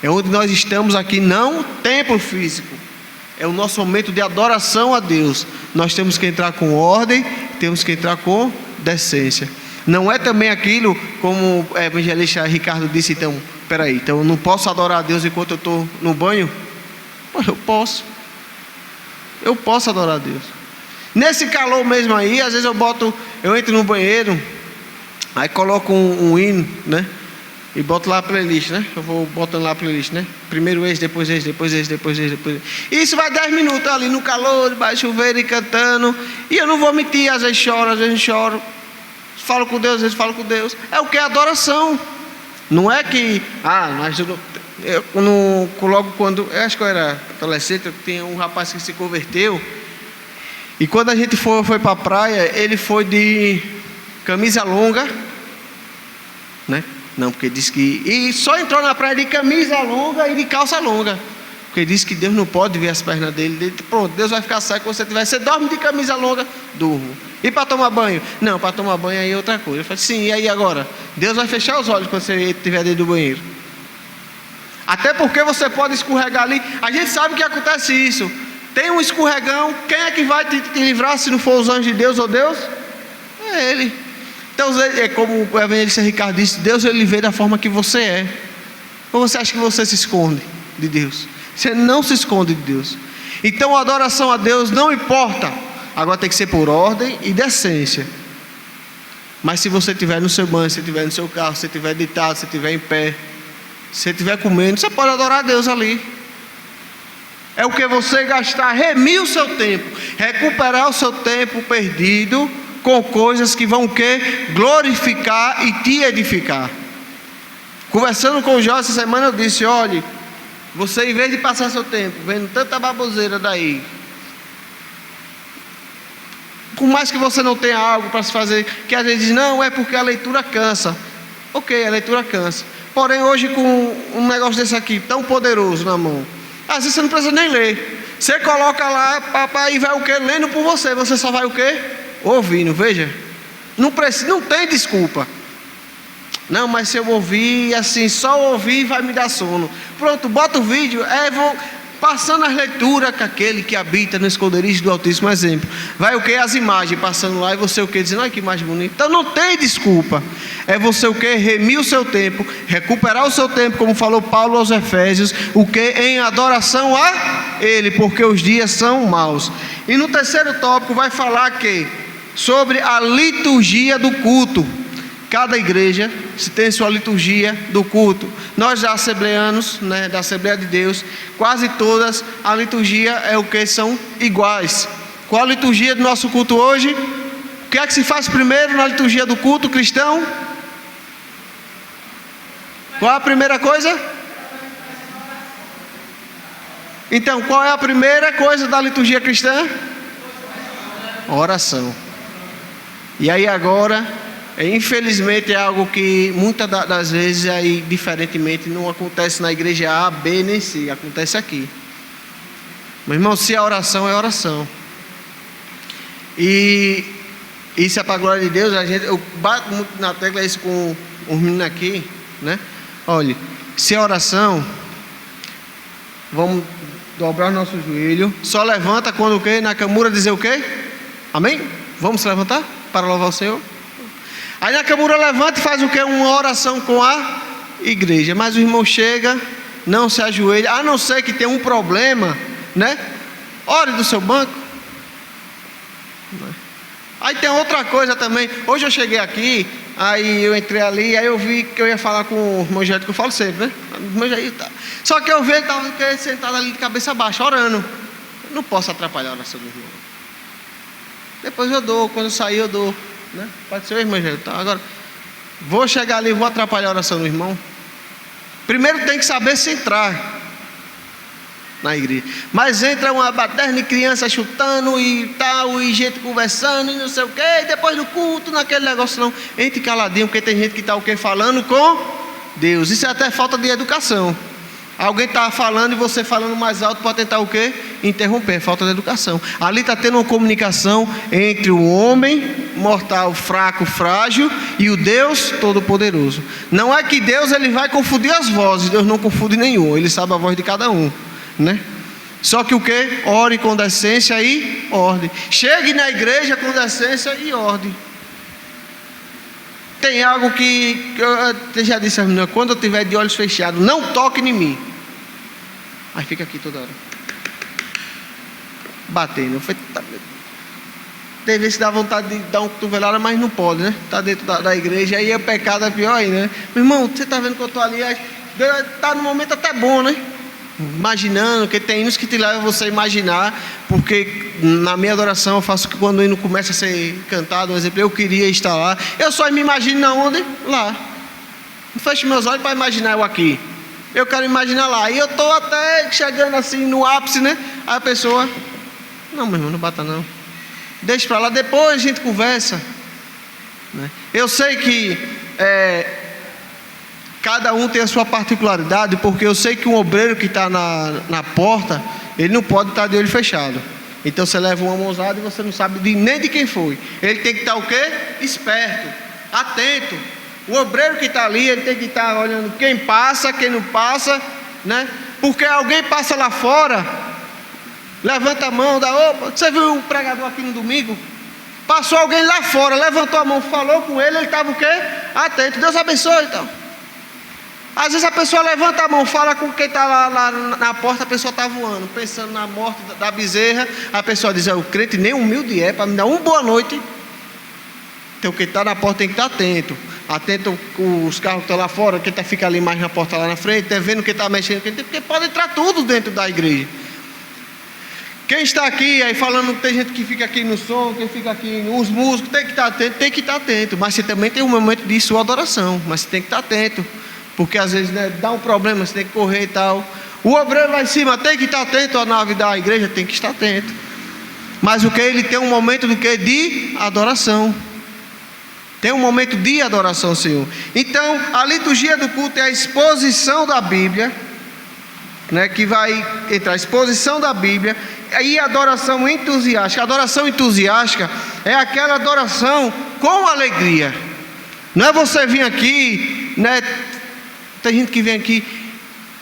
é onde nós estamos aqui, não templo físico, é o nosso momento de adoração a Deus. Nós temos que entrar com ordem, temos que entrar com decência. Não é também aquilo, como o evangelista Ricardo disse, então, peraí, então eu não posso adorar a Deus enquanto eu estou no banho? Pô, eu posso adorar a Deus. Nesse calor mesmo aí, às vezes eu entro no banheiro, aí coloco um hino, né? E boto lá a playlist, né? Eu vou botando lá a playlist, né? Primeiro esse, depois esse, depois esse, depois esse, depois esse. Isso vai 10 minutos ali no calor, debaixo do chuveiro e cantando. E eu não vou mentir, às vezes choro, às vezes não choro. Falo com Deus, às vezes falo com Deus. É o que? Adoração. Não é que, mas eu não coloco quando. Eu acho que eu era adolescente, tinha um rapaz que se converteu. E quando a gente foi para a praia, ele foi de camisa longa, né? Não, porque disse que... E só entrou na praia de camisa longa e de calça longa. Porque disse que Deus não pode ver as pernas dele. Pronto, Deus vai ficar cego quando você tiver. Você dorme de camisa longa? Durmo. E para tomar banho? Não, para tomar banho aí é outra coisa. Eu falei, sim, e aí agora? Deus vai fechar os olhos quando você estiver dentro do banheiro. Até porque você pode escorregar ali. A gente sabe que acontece isso. Tem um escorregão, quem é que vai te livrar se não for os anjos de Deus ou Deus? É Ele. Então, é como o evangelista Ricardo disse, Deus ele vê da forma que você é. Ou você acha que você se esconde de Deus? Você não se esconde de Deus. Então a adoração a Deus não importa. Agora tem que ser por ordem e decência. Mas se você estiver no seu banho, se estiver no seu carro, se estiver deitado, se estiver em pé, se você estiver comendo, você pode adorar a Deus ali. É o que você gastar, remir o seu tempo, recuperar o seu tempo perdido com coisas que vão o quê? Glorificar e te edificar. Conversando com o Jó essa semana, eu disse, olhe, você em vez de passar seu tempo vendo tanta baboseira daí, por mais que você não tenha algo para se fazer, que às vezes diz, não, é porque a leitura cansa. Ok, a leitura cansa. Porém hoje com um negócio desse aqui, tão poderoso na mão, às vezes você não precisa nem ler. Você coloca lá, papai, e vai o quê? Lendo por você. Você só vai o quê? Ouvindo, veja. Não precisa, não tem desculpa. Não, mas se eu ouvir, assim, só ouvir vai me dar sono. Pronto, bota o vídeo, vou passando as leituras com aquele que habita no esconderijo do Altíssimo. Exemplo, vai o que? As imagens passando lá, e você o que? Dizendo, olha que imagem bonita. Então não tem desculpa. É você o que? Remir o seu tempo, recuperar o seu tempo, como falou Paulo aos Efésios, o que? Em adoração a Ele, porque os dias são maus. E no terceiro tópico vai falar que sobre a liturgia do culto. Cada igreja tem sua liturgia do culto. Nós da assembleanos, da Assembleia de Deus, quase todas a liturgia é o que? São iguais. Qual a liturgia do nosso culto hoje? O que é que se faz primeiro na liturgia do culto cristão? Qual a primeira coisa? Então, qual é a primeira coisa da liturgia cristã? Oração. E aí agora, infelizmente é algo que muitas das vezes aí diferentemente não acontece na igreja A, B nem C, acontece aqui. Meu irmão, se a oração é oração, e isso é para a glória de Deus, eu bato muito na tecla isso com os meninos aqui, olha, se a oração, vamos dobrar o nosso joelho, só levanta quando o quê? Na camura dizer o quê? Amém? Vamos se levantar para louvar o Senhor? Aí na camura levanta e faz o que? Uma oração com a igreja. Mas o irmão chega, não se ajoelha, a não ser que tenha um problema, ore do seu banco. Aí tem outra coisa também. Hoje eu cheguei aqui, aí eu entrei ali, aí eu vi que eu ia falar com o irmão Jair, que eu falo sempre, irmão Jair, tá. Só que eu vi ele estava sentado ali de cabeça baixa, orando. Eu não posso atrapalhar a oração do irmão. Depois eu dou, quando eu sair eu dou. Pode ser, irmão Jair. Então, agora, vou chegar ali e vou atrapalhar a oração do irmão. Primeiro tem que saber se entrar na igreja. Mas entra uma baterna de criança chutando e tal, e gente conversando e não sei o que, e depois no culto, naquele negócio não. Entre caladinho, porque tem gente que está o que? Falando com Deus. Isso é até falta de educação. Alguém está falando e você falando mais alto para tentar o quê? Interromper, falta de educação. Ali está tendo uma comunicação entre o homem mortal, fraco, frágil, e o Deus Todo-Poderoso. Não é que Deus ele vai confundir as vozes, Deus não confunde nenhum, Ele sabe a voz de cada um, Só que o quê? Ore com decência e ordem. Chegue na igreja com decência e ordem. Tem algo que eu já disse às meninas, quando eu estiver de olhos fechados, não toque em mim. Aí fica aqui toda hora batendo. Tem vezes que dá vontade de dar uma cotovelada, mas não pode, Está dentro da igreja, aí é pecado, é pior aí, Meu irmão, você está vendo que eu estou ali, está no momento até bom, Imaginando, porque tem hinos que te levam a você a imaginar, porque na minha adoração eu faço que quando o hino começa a ser cantado, um exemplo, eu queria estar lá, eu só me imagino na onde? Lá. Não fecho meus olhos para imaginar eu aqui. Eu quero imaginar lá. E eu estou até chegando assim no ápice, Aí a pessoa, não, meu irmão, não bata não. Deixa para lá, depois a gente conversa. Eu sei que cada um tem a sua particularidade, porque eu sei que um obreiro que está na porta, ele não pode estar de olho fechado. Então você leva uma mãozada e você não sabe nem de quem foi. Ele tem que estar o quê? Esperto, atento. O obreiro que está ali, ele tem que estar olhando quem passa, quem não passa, Porque alguém passa lá fora, levanta a mão, opa, você viu um pregador aqui no domingo? Passou alguém lá fora, levantou a mão, falou com ele estava o quê? Atento. Deus abençoe, então. Às vezes a pessoa levanta a mão, fala com quem está lá na porta, a pessoa está voando, pensando na morte da bezerra. A pessoa diz, o crente nem humilde para me dar uma boa noite. Então quem está na porta tem que estar atento. Atento com os carros que estão lá fora, quem fica ali mais na porta lá na frente, vendo quem está mexendo, porque pode entrar tudo dentro da igreja. Quem está aqui, aí falando, tem gente que fica aqui no som, quem fica aqui, os músicos, tem que estar atento, mas você também tem um momento de sua adoração, mas você tem que estar atento. Porque às vezes dá um problema, você tem que correr e tal. O obreiro lá em cima tem que estar atento à nave da igreja, tem que estar atento. Mas o que? Ele tem um momento do que? De adoração. Tem um momento de adoração ao Senhor. Então, a liturgia do culto é a exposição da Bíblia né, que vai entrar a exposição da Bíblia e adoração entusiástica. A adoração entusiástica é aquela adoração com alegria. Não é você vir aqui, né? Tem gente que vem aqui,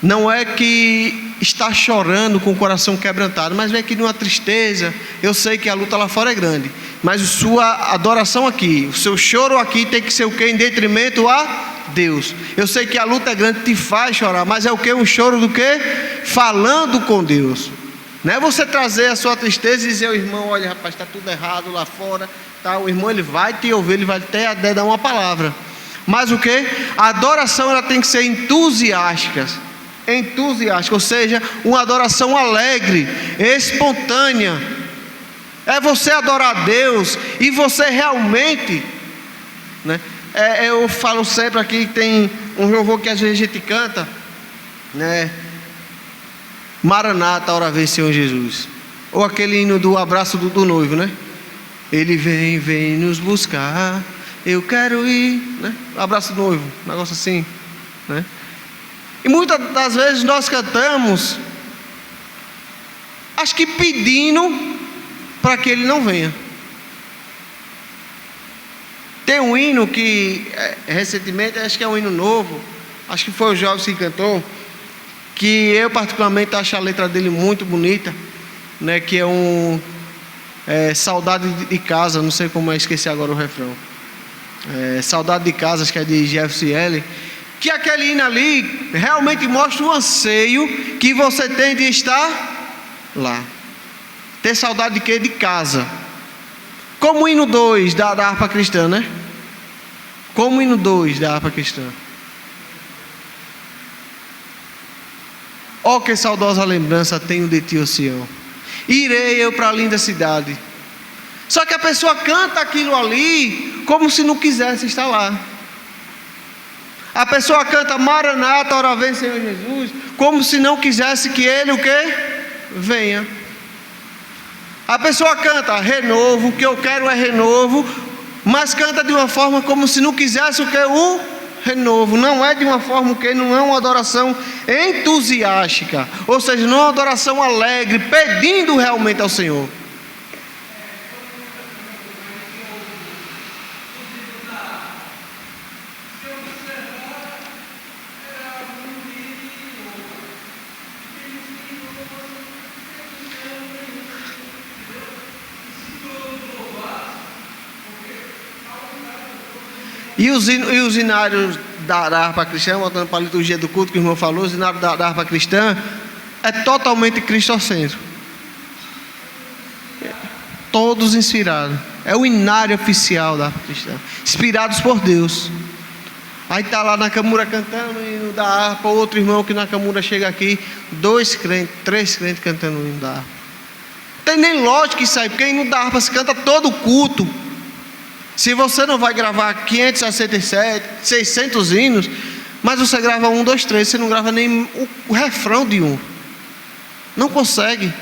não é que está chorando com o coração quebrantado, mas vem aqui numa tristeza. Eu sei que a luta lá fora é grande, mas a sua adoração aqui, o seu choro aqui tem que ser o quê? Em detrimento a Deus. Eu sei que a luta é grande, te faz chorar, mas é o que? Um choro do quê? Falando com Deus. Não é você trazer a sua tristeza e dizer ao irmão: olha, rapaz, está tudo errado lá fora, tá? O irmão, ele vai te ouvir, ele vai até dar uma palavra. Mas o que? A adoração, ela tem que ser entusiástica, ou seja, uma adoração alegre, espontânea. É você adorar a Deus e você realmente, né? Eu falo sempre aqui que tem um louvor que às vezes a gente canta, né? Maranata, ora vem Senhor Jesus. Ou aquele hino do abraço do noivo, né? Ele vem nos buscar, eu quero ir, né? Abraço do noivo, um negócio assim, né? E muitas das vezes nós cantamos, acho que pedindo para que ele não venha. Tem um hino que recentemente, acho que é um hino novo, acho que foi o Jovem que cantou, que eu particularmente acho a letra dele muito bonita, né? Que é Saudade de Casa, não sei como é, esqueci agora o refrão. Saudade de Casa, acho que é de Jefferson. Que aquele hino ali realmente mostra o anseio que você tem de estar lá. Ter saudade de quê? De casa. Como o hino 2 da harpa cristã, né? Como o hino 2 da harpa cristã. Ó, que saudosa lembrança tenho de ti, ó Sião. Irei eu para a linda cidade. Só que a pessoa canta aquilo ali como se não quisesse estar lá. A pessoa canta Maranata, ora vem Senhor Jesus, como se não quisesse que ele o quê? Venha. A pessoa canta renovo, o que eu quero é renovo, mas canta de uma forma como se não quisesse o quê? O renovo. Não é de uma forma que não é uma adoração entusiástica, ou seja, não é uma adoração alegre, pedindo realmente ao Senhor. E os hinários da harpa cristã, voltando para a liturgia do culto que o irmão falou, os hinários da harpa cristã é totalmente cristocêntrico. Todos inspirados. É o hinário oficial da harpa cristã, inspirados por Deus. Aí está lá na Camura cantando o hino da harpa, outro irmão que na Camura chega aqui, 2 crentes, 3 crentes cantando o hino da harpa. Não tem nem lógica isso aí, porque o hino da harpa se canta todo culto. Se você não vai gravar 567, 600 hinos, mas você grava 1, 2, 3, você não grava nem o refrão de um. Não consegue.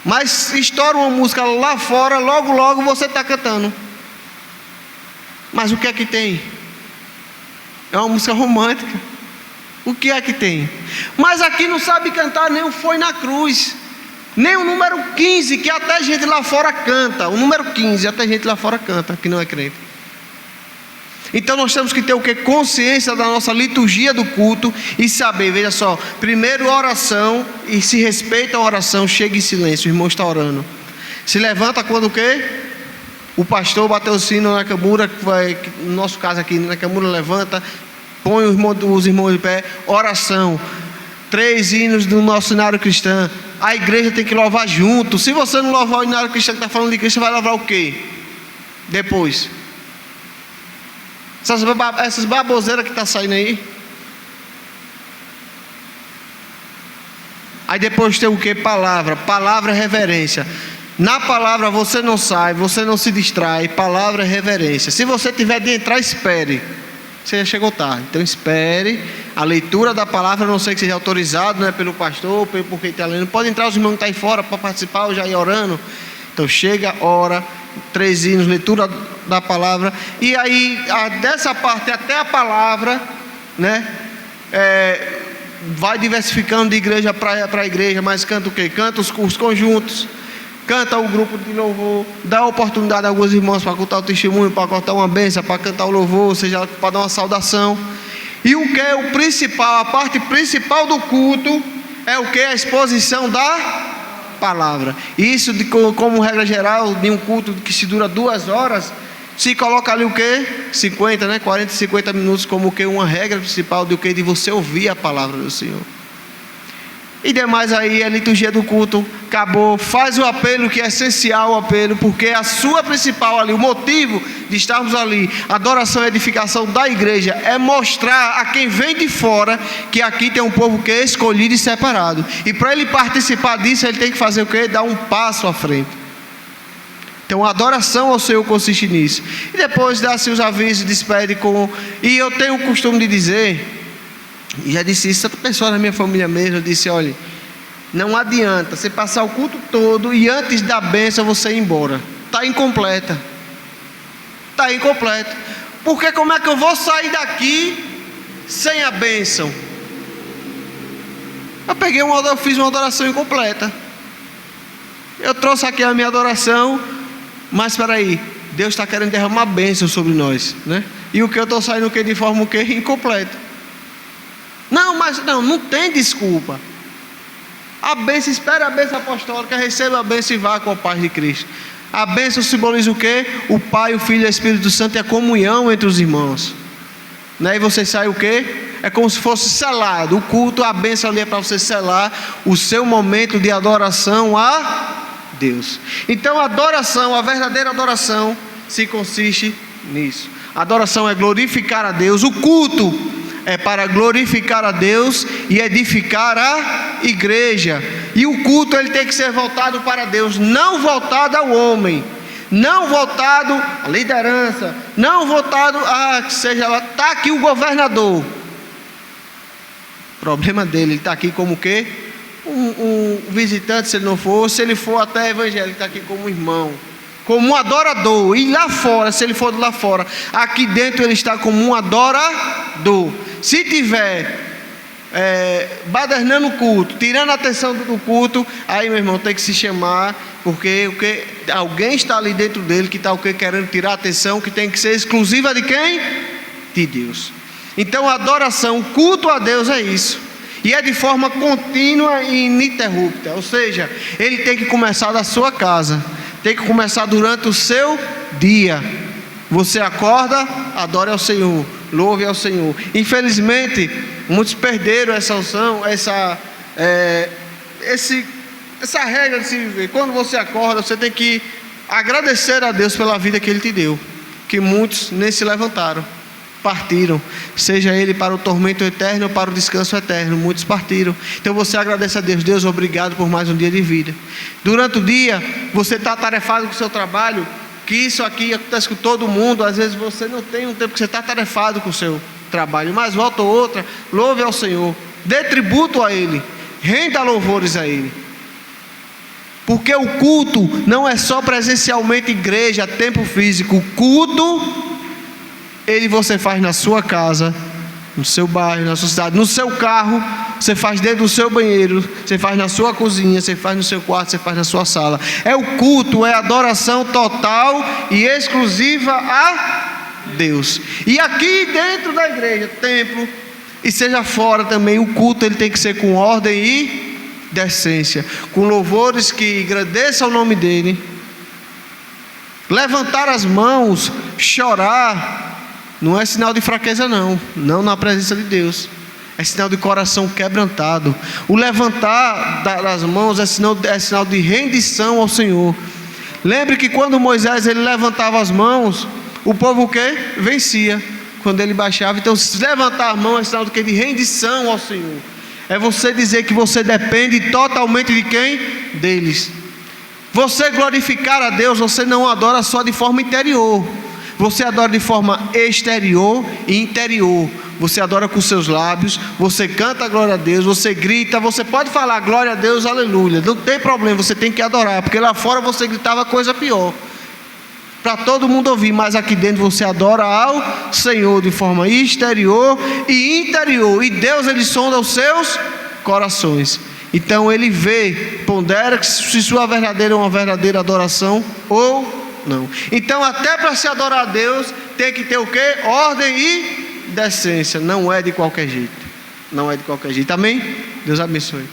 Mas estoura uma música lá fora, logo, logo você está cantando. Mas o que é que tem? É uma música romântica. O que é que tem? Mas aqui não sabe cantar nem o Foi na Cruz. Nem o número 15, que até gente lá fora canta. O número 15, até gente lá fora canta, que não é crente. Então nós temos que ter o que? Consciência da nossa liturgia do culto e saber, veja só, primeiro a oração, e se respeita a oração, chega em silêncio, o irmão está orando. Se levanta quando o quê? O pastor bateu o sino na Camura, no nosso caso aqui, na Camura levanta, põe os irmãos de pé, oração. 3 hinos do nosso hinário cristão. A igreja tem que louvar junto. Se você não louvar o hinário cristão que está falando de Cristo, você vai louvar o quê? Depois. Essas baboseiras que está saindo aí. Aí depois tem o quê? Palavra. Palavra é reverência. Na palavra você não sai, você não se distrai. Palavra é reverência. Se você tiver de entrar, espere. Você já chegou tarde, então espere a leitura da palavra, a não ser que seja autorizado, né, pelo pastor, por quem está lendo. Pode entrar os irmãos que estão aí fora para participar, ou já ir orando. Então chega, ora, 3 hinos, leitura da palavra. E aí, dessa parte até a palavra, né, vai diversificando de igreja para igreja, mas canta o quê? Canta os conjuntos, canta o grupo de louvor, dá oportunidade a alguns irmãos para contar o testemunho, para contar uma bênção, para cantar o louvor, ou seja, para dar uma saudação. E o que é o principal, a parte principal do culto é o que? A exposição da palavra. Isso, como regra geral, de um culto que se dura 2 horas, se coloca ali o que? 50, né? 40, 50 minutos como o que? Uma regra principal do que? De você ouvir a palavra do Senhor. E demais aí, a liturgia do culto acabou, faz o apelo que é essencial, o apelo, porque a sua principal ali, o motivo de estarmos ali, adoração e edificação da igreja, é mostrar a quem vem de fora que aqui tem um povo que é escolhido e separado. E para ele participar disso, ele tem que fazer o quê? Dar um passo à frente. Então a adoração ao Senhor consiste nisso. E depois dá-se os avisos, despede com... E eu tenho o costume de dizer... E já disse isso, outra pessoa na minha família mesmo, eu disse, olha, não adianta você passar o culto todo e antes da bênção você ir embora. Está incompleta. Está incompleta. Porque como é que eu vou sair daqui sem a bênção? Eu fiz uma adoração incompleta. Eu trouxe aqui a minha adoração, mas espera aí, Deus está querendo derramar bênção sobre nós, né? E o que eu estou saindo de forma o quê? Incompleta. Não tem desculpa. A bênção, espera a bênção apostólica, receba a bênção e vá com a paz de Cristo. A bênção simboliza o quê? O Pai, o Filho e o Espírito Santo e a comunhão entre os irmãos. Né? E você sai o quê? É como se fosse selado. O culto, a bênção ali é para você selar o seu momento de adoração a Deus. Então a adoração, a verdadeira adoração, se consiste nisso. A adoração é glorificar a Deus. O culto é para glorificar a Deus e edificar a igreja. E o culto ele tem que ser voltado para Deus, não voltado ao homem, não voltado à liderança, não voltado a que seja lá. Está aqui o governador. O problema dele, ele está aqui como o quê? Um visitante, se ele não for, se ele for até evangélico, está aqui como irmão, como um adorador. E lá fora, se ele for de lá fora, aqui dentro ele está como um adorador. Se tiver badernando o culto, tirando a atenção do culto, aí meu irmão tem que se chamar, porque alguém está ali dentro dele que está o que? Querendo tirar a atenção, que tem que ser exclusiva de quem? De Deus. Então a adoração, o culto a Deus é isso. E é de forma contínua e ininterrupta. Ou seja, ele tem que começar da sua casa, tem que começar durante o seu dia. Você acorda, adore ao Senhor, louve ao Senhor. Infelizmente, muitos perderam essa unção, essa regra de se viver. Quando você acorda, você tem que agradecer a Deus pela vida que Ele te deu. Que muitos nem se levantaram, partiram, seja Ele para o tormento eterno ou para o descanso eterno. Muitos partiram. Então você agradece a Deus. Deus, obrigado por mais um dia de vida. Durante o dia, você está atarefado com o seu trabalho, que isso aqui acontece com todo mundo. Às vezes você não tem um tempo que você está atarefado com o seu trabalho, mas volta ou outra, louve ao Senhor, dê tributo a Ele, renda louvores a Ele. Porque o culto não é só presencialmente igreja, tempo físico. O culto, ele você faz na sua casa, no seu bairro, na sua cidade, no seu carro, você faz dentro do seu banheiro, você faz na sua cozinha, você faz no seu quarto, você faz na sua sala. É o culto, é adoração total e exclusiva a Deus. E aqui dentro da igreja, templo, e seja fora também, o culto ele tem que ser com ordem e decência, com louvores que engrandeçam o nome dele. Levantar as mãos, chorar, não é sinal de fraqueza não na presença de Deus, é sinal de coração quebrantado. O levantar das mãos é sinal de rendição ao Senhor. Lembre que quando Moisés ele levantava as mãos, o povo o quê? Vencia. Quando ele baixava, então se levantar a mão é sinal de rendição ao Senhor. É você dizer que você depende totalmente de quem? Deles. Você glorificar a Deus, você não adora só de forma interior, você adora de forma exterior e interior. Você adora com seus lábios, você canta a glória a Deus, você grita, você pode falar glória a Deus, aleluia, não tem problema, você tem que adorar, porque lá fora você gritava coisa pior. para todo mundo ouvir, mas aqui dentro você adora ao Senhor de forma exterior e interior. E Deus, ele sonda os seus corações. Então ele vê, pondera se sua verdadeira é uma verdadeira adoração ou não. Então até para se adorar a Deus tem que ter o quê? Ordem e decência. Não é de qualquer jeito. Não é de qualquer jeito. Amém? Deus abençoe.